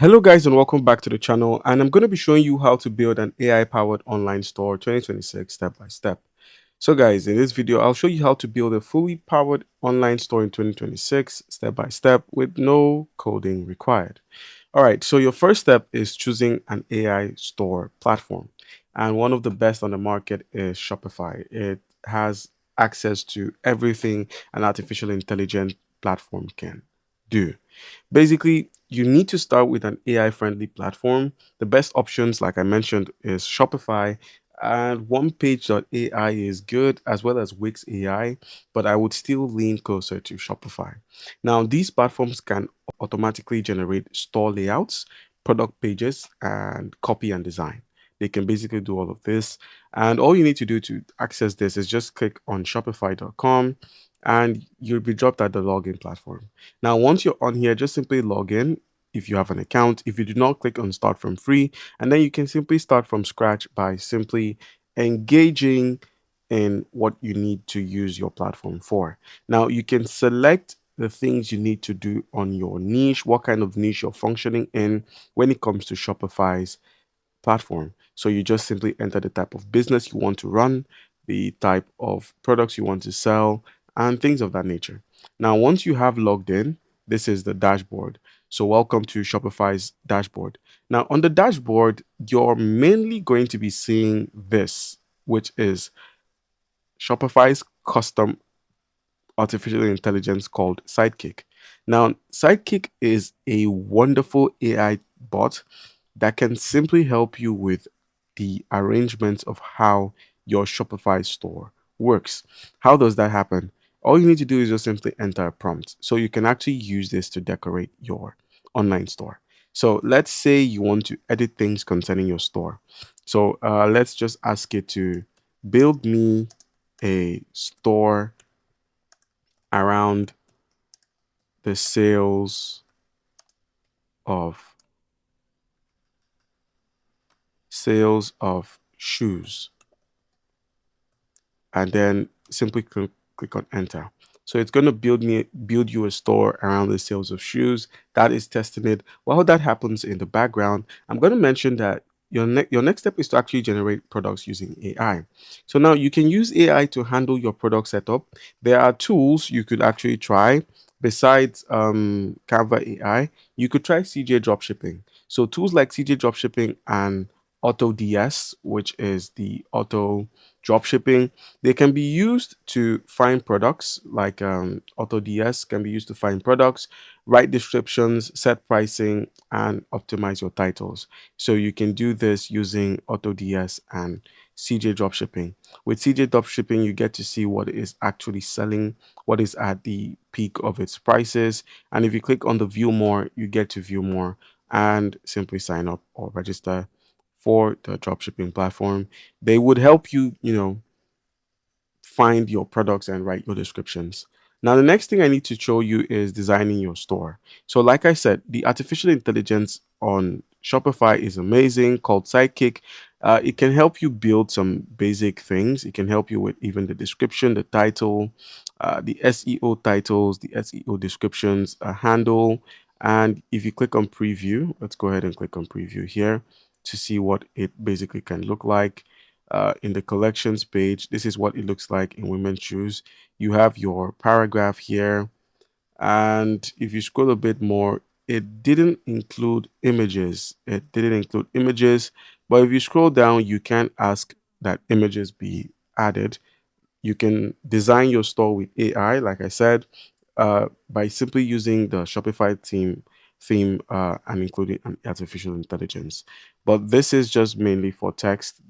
Hello guys and welcome back to the channel, and I'm going to be showing you how to build an AI powered online store 2026 step by step. So guys, in this video I'll show you how to build a fully powered online store in 2026 step by step with no coding required. All right, so your first step is choosing an AI store platform. And one of the best on the market is Shopify. It has access to everything an artificial intelligence platform can do. Basically, you need to start with an AI friendly platform. The best options, like I mentioned, is Shopify, and OnePage.ai is good, as well as Wix AI, but I would still lean closer to Shopify. Now, these platforms can automatically generate store layouts, product pages, and copy and design. They can basically do all of this. And all you need to do to access this is just click on shopify.com and you'll be dropped at the login platform. Now, once you're on here, just simply log in if you have an account. If you do not, click on start from free, and then you can simply start from scratch by simply engaging in what you need to use your platform for. Now, you can select the things you need to do on your niche, what kind of niche you're functioning in when it comes to Shopify's platform. So you just simply enter the type of business you want to run, the type of products you want to sell, and things of that nature. Now, once you have logged in, this is the dashboard. So, welcome to Shopify's dashboard. Now, on the dashboard, you're mainly going to be seeing this, which is Shopify's custom artificial intelligence called Sidekick. Now, Sidekick is a wonderful AI bot that can simply help you with the arrangement of how your Shopify store works. How does that happen? All you need to do is just simply enter a prompt. So you can actually use this to decorate your online store. So let's say you want to edit things concerning your store. So let's just ask it to build me a store around the of sales of shoes, and then simply click on enter. So it's going to build you a store around the sales of shoes. That is testing it. While that happens in the background, I'm going to mention that your next step is to actually generate products using AI. So now you can use AI to handle your product setup. There are tools you could actually try besides Canva AI. You could try CJ Dropshipping. So tools like CJ Dropshipping and AutoDS, which is the auto dropshipping, they can be used to find products. Like AutoDS can be used to find products, write descriptions, set pricing, and optimize your titles. So you can do this using AutoDS and CJ Dropshipping. With CJ Dropshipping, you get to see what is actually selling, what is at the peak of its prices. And if you click on the view more, you get to view more and simply sign up or register for the dropshipping platform. They would help you, find your products and write your descriptions. Now, the next thing I need to show you is designing your store. So, like I said, the artificial intelligence on Shopify is amazing, called Sidekick. It can help you build some basic things. It can help you with even the description, the title, the SEO titles, the SEO descriptions, a handle. And if you click on preview, let's go ahead and click on preview here to see what it basically can look like. In the collections page, this is what it looks like in women's shoes. You have your paragraph here, and if you scroll a bit more, it didn't include images. It didn't include images, but if you scroll down, you can ask that images be added. You can design your store with AI, like I said, by simply using the Shopify theme and including an artificial intelligence. But this is just mainly for text.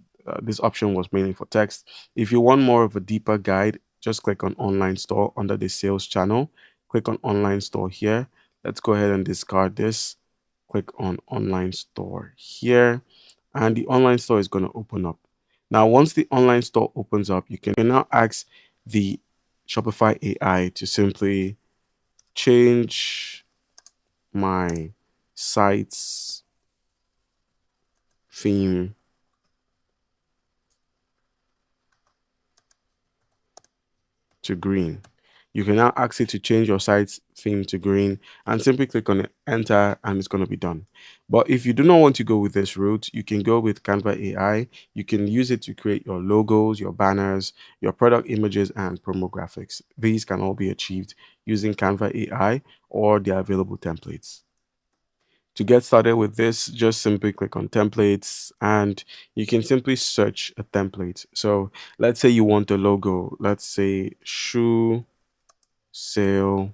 This option was mainly for text. If you want more of a deeper guide, just click on online store under the sales channel. Click on online store here. Let's go ahead and discard this. Click on online store here, and the online store is going to open up. Now, once the online store opens up, you can now ask the Shopify AI to simply change my site's theme to green. You can now ask it to change your site's theme to green and simply click on it, enter, and it's going to be done. But if you do not want to go with this route, you can go with Canva AI. You can use it to create your logos, your banners, your product images, and promo graphics. These can all be achieved using Canva AI or the available templates. To get started with this, just simply click on templates and you can simply search a template. So let's say you want a logo, let's say shoe sale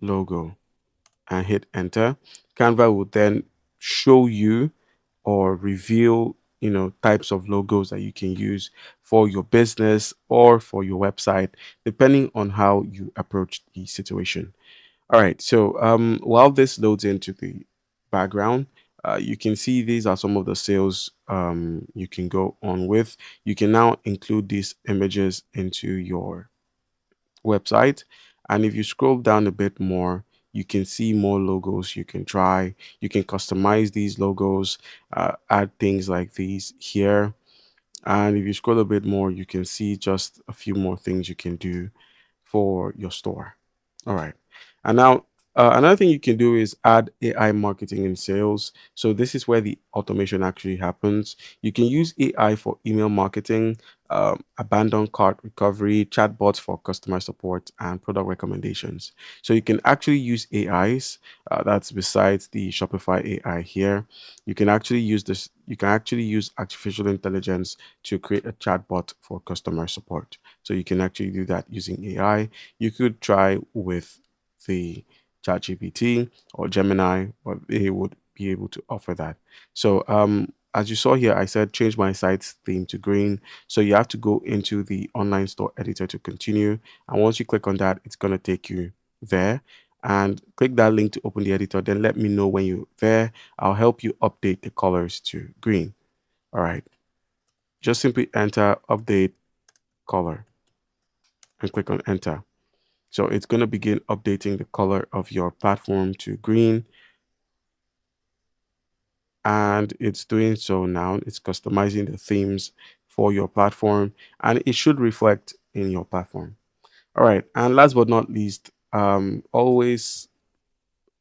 logo, and hit enter. Canva will then show you or reveal, types of logos that you can use for your business or for your website, depending on how you approach the situation. All right, so while this loads into the background, you can see these are some of the sales you can go on with. You can now include these images into your website. And if you scroll down a bit more, you can see more logos you can try. You can customize these logos, add things like these here. And if you scroll a bit more, you can see just a few more things you can do for your store. All right. And now another thing you can do is add AI marketing and sales. So this is where the automation actually happens. You can use AI for email marketing, abandoned cart recovery, chatbots for customer support, and product recommendations. So you can actually use AIs. That's besides the Shopify AI here. You can actually use this. You can actually use artificial intelligence to create a chatbot for customer support. So you can actually do that using AI. You could try with the ChatGPT or Gemini, or they would be able to offer that. So as you saw here, I said change my site's theme to green. So you have to go into the online store editor to continue. And once you click on that, it's going to take you there. And click that link to open the editor. Then let me know when you're there. I'll help you update the colors to green. All right. Just simply enter update color and click on enter. So it's going to begin updating the color of your platform to green. And it's doing so now. It's customizing the themes for your platform and it should reflect in your platform. All right. And last but not least, always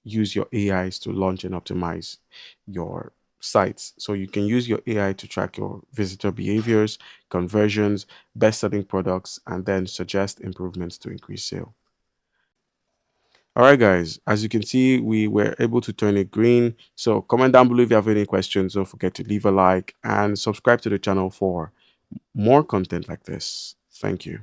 use your AIs to launch and optimize your sites. So you can use your AI to track your visitor behaviors, conversions, best selling products, and then suggest improvements to increase sale. All right, guys, as you can see, we were able to turn it green. So comment down below if you have any questions. Don't forget to leave a like and subscribe to the channel for more content like this. Thank you.